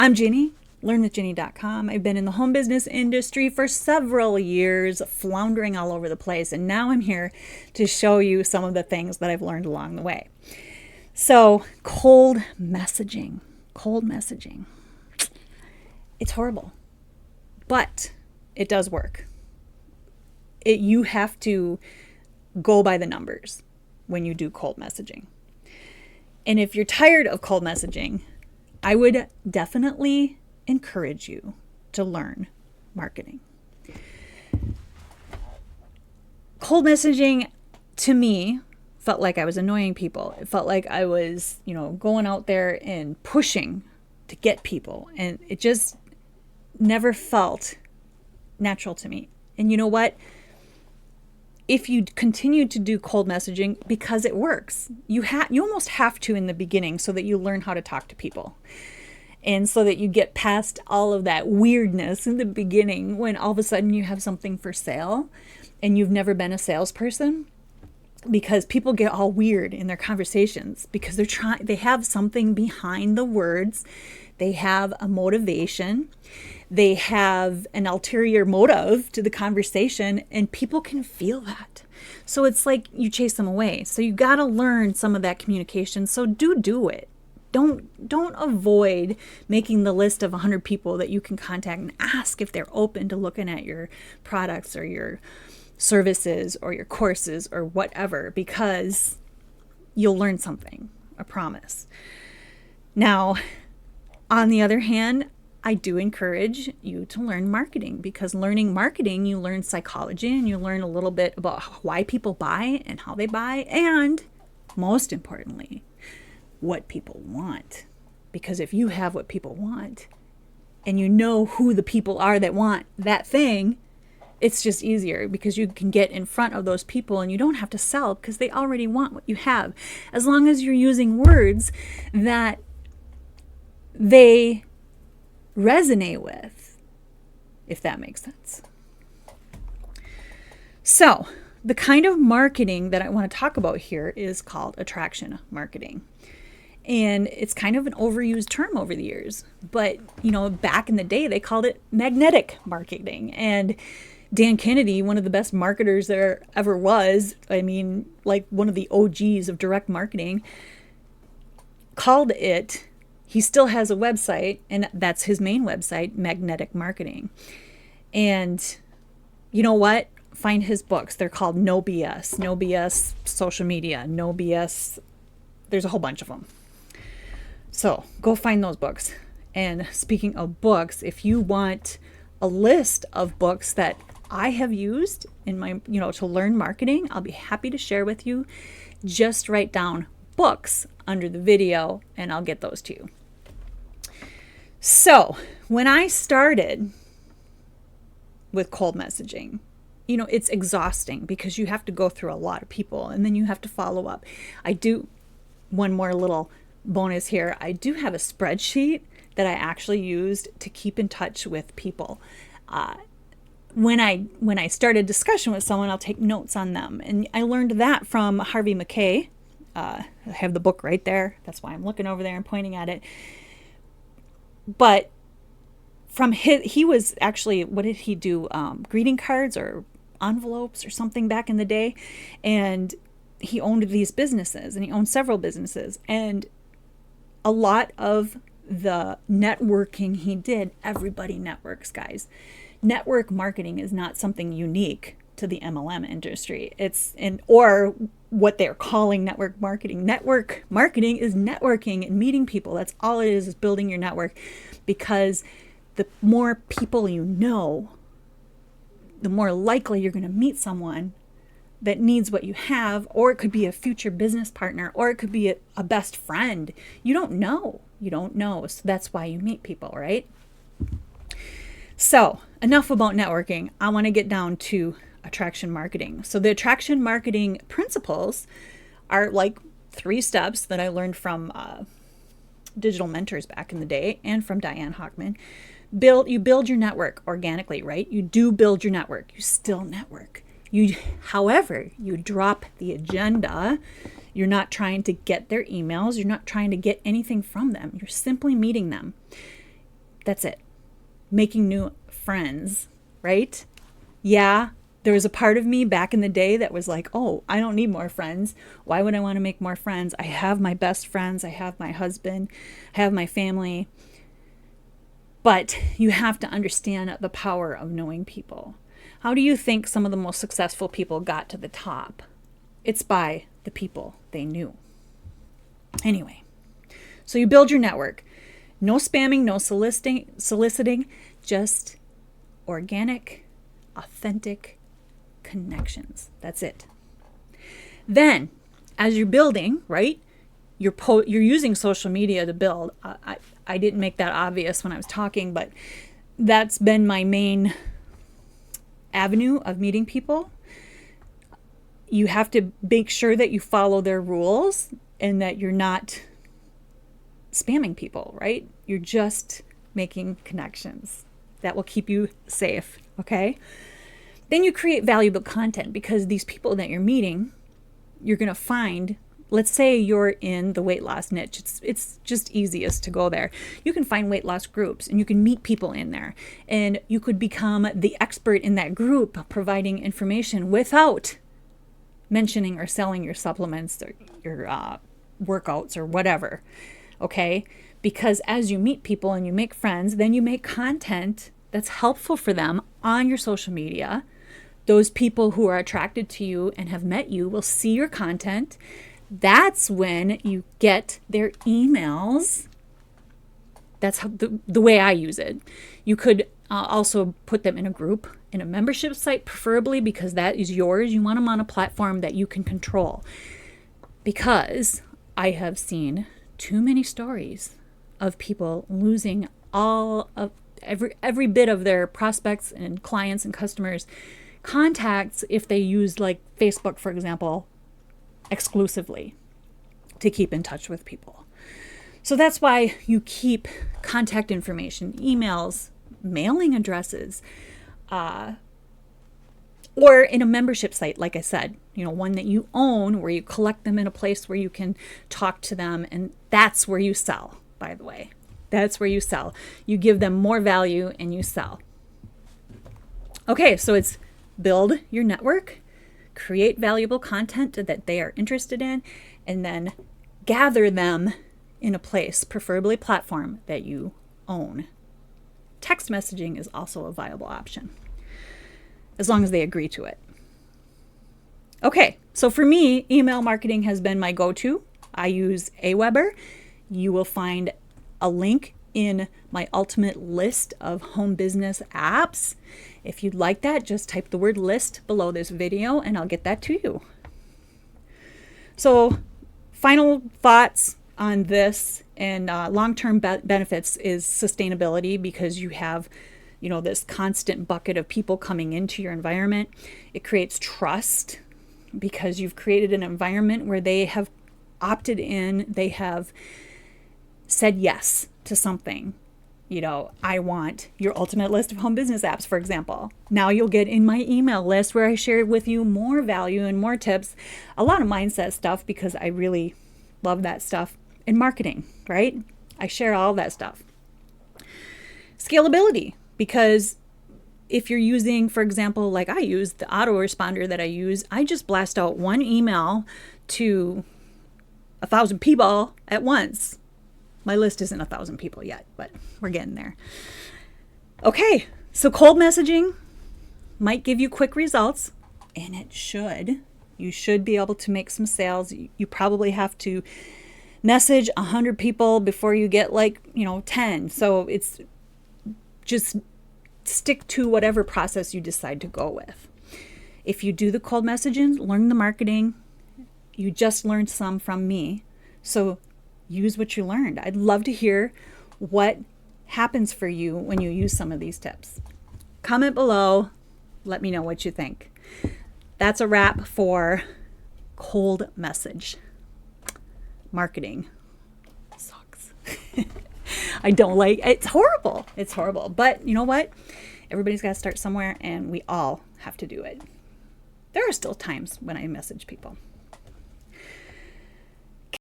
I'm Ginny, learnwithginny.com. I've been in the home business industry for several years, floundering all over the place, and now I'm here to show you some of the things that I've learned along the way. So, cold messaging. It's horrible, but it does work. You have to go by the numbers when you do cold messaging. And if you're tired of cold messaging, I would definitely encourage you to learn marketing. Cold messaging, to me, felt like I was annoying people. It felt like I was, going out there and pushing to get people. And it just never felt natural to me. And you know what? If you continue to do cold messaging, because it works, you almost have to in the beginning so that you learn how to talk to people. And so that you get past all of that weirdness in the beginning when all of a sudden you have something for sale and you've never been a salesperson. Because people get all weird in their conversations because they have something behind the words. They have a motivation. They have an ulterior motive to the conversation, and people can feel that. So it's like you chase them away. So you got to learn some of that communication. So do it. Don't avoid making the list of 100 people that you can contact and ask if they're open to looking at your products or your services or your courses or whatever, because you'll learn something, I promise. Now, on the other hand, I do encourage you to learn marketing, because learning marketing, you learn psychology and you learn a little bit about why people buy and how they buy, and most importantly, what people want. Because if you have what people want and you know who the people are that want that thing, it's just easier because you can get in front of those people and you don't have to sell because they already want what you have. As long as you're using words that they resonate with, if that makes sense. So, the kind of marketing that I want to talk about here is called attraction marketing. And it's kind of an overused term over the years. But, back in the day, they called it magnetic marketing. And Dan Kennedy, one of the best marketers there ever was, like one of the OGs of direct marketing, called it, he still has a website, and that's his main website, magnetic marketing. And you know what? Find his books. They're called No BS social media, No BS. There's a whole bunch of them. So go find those books. And speaking of books, if you want a list of books that I have used in my, to learn marketing, I'll be happy to share with you. Just write down books under the video and I'll get those to you. So when I started with cold messaging, it's exhausting because you have to go through a lot of people and then you have to follow up. One more little bonus here. I do have a spreadsheet that I actually used to keep in touch with people. When I start a discussion with someone, I'll take notes on them. And I learned that from Harvey McKay. I have the book right there. That's why I'm looking over there and pointing at it. But from he was actually, what did he do? Greeting cards or envelopes or something back in the day. And he owned these businesses, and he owned several businesses. And a lot of the networking he did, everybody networks, guys. Network marketing is not something unique to the MLM industry. Or what they're calling network marketing. Network marketing is networking and meeting people. That's all it is building your network. Because the more people you know, the more likely you're going to meet someone that needs what you have, or it could be a future business partner, or it could be a best friend. You don't know. So that's why you meet people, right? So enough about networking. I want to get down to attraction marketing. So the attraction marketing principles are like 3 steps that I learned from digital mentors back in the day and from Diane Hockman. You build your network organically, right? You do build your network. You still network. However, you drop the agenda. You're not trying to get their emails. You're not trying to get anything from them. You're simply meeting them. That's it. Making new friends, right? Yeah, there was a part of me back in the day that was like, oh, I don't need more friends. Why would I want to make more friends? I have my best friends. I have my husband. I have my family. But you have to understand the power of knowing people. How do you think some of the most successful people got to the top? It's by the people they knew. Anyway, so you build your network. No spamming, no soliciting, just organic, authentic connections. That's it. Then, as you're building, right, you're using social media to build. I didn't make that obvious when I was talking, but that's been my main avenue of meeting people. You have to make sure that you follow their rules and that you're not spamming people, right? You're just making connections. That will keep you safe, okay? Then you create valuable content because these people that you're meeting, you're going to find, let's say you're in the weight loss niche. It's just easiest to go there. You can find weight loss groups and you can meet people in there. And you could become the expert in that group providing information without mentioning or selling your supplements or your workouts or whatever, okay? Because as you meet people and you make friends, then you make content that's helpful for them on your social media. Those people who are attracted to you and have met you will see your content. That's when you get their emails. That's how the way I use it. You could also put them in a group, in a membership site, preferably, because that is yours. You want them on a platform that you can control. Because I have seen too many stories of people losing all of every bit of their prospects and clients and customers contacts if they use like Facebook, for example, exclusively to keep in touch with people. So that's why you keep contact information, emails, mailing addresses, or in a membership site, like I said, one that you own where you collect them in a place where you can talk to them. And that's where you sell, by the way. That's where you sell. You give them more value and you sell. Okay, so it's build your network, create valuable content that they are interested in, and then gather them in a place, preferably platform that you own. Text messaging is also a viable option, as long as they agree to it. Okay, so for me, email marketing has been my go-to. I use Aweber. You will find a link in my ultimate list of home business apps. If you'd like that, just type the word list below this video and I'll get that to you. So final thoughts on this and long-term benefits is sustainability, because you have this constant bucket of people coming into your environment. It creates trust because you've created an environment where they have opted in, they have said yes to something. I want your ultimate list of home business apps, for example. Now you'll get in my email list where I share with you more value and more tips, a lot of mindset stuff, because I really love that stuff, in marketing, right? I share all that stuff. Scalability, because if you're using, for example, like I use the autoresponder that I use, I just blast out one email to 1,000 people at once. My list isn't 1,000 people yet, but we're getting there. Okay, so cold messaging might give you quick results, and it should. You should be able to make some sales. You probably have to message 100 people before you get 10. So it's just stick to whatever process you decide to go with. If you do the cold messaging, learn the marketing. You just learned some from me. So use what you learned. I'd love to hear what happens for you when you use some of these tips. Comment below. Let me know what you think. That's a wrap for cold message marketing. Sucks. I don't like it. It's horrible. It's horrible. But you know what? Everybody's got to start somewhere, and we all have to do it. There are still times when I message people.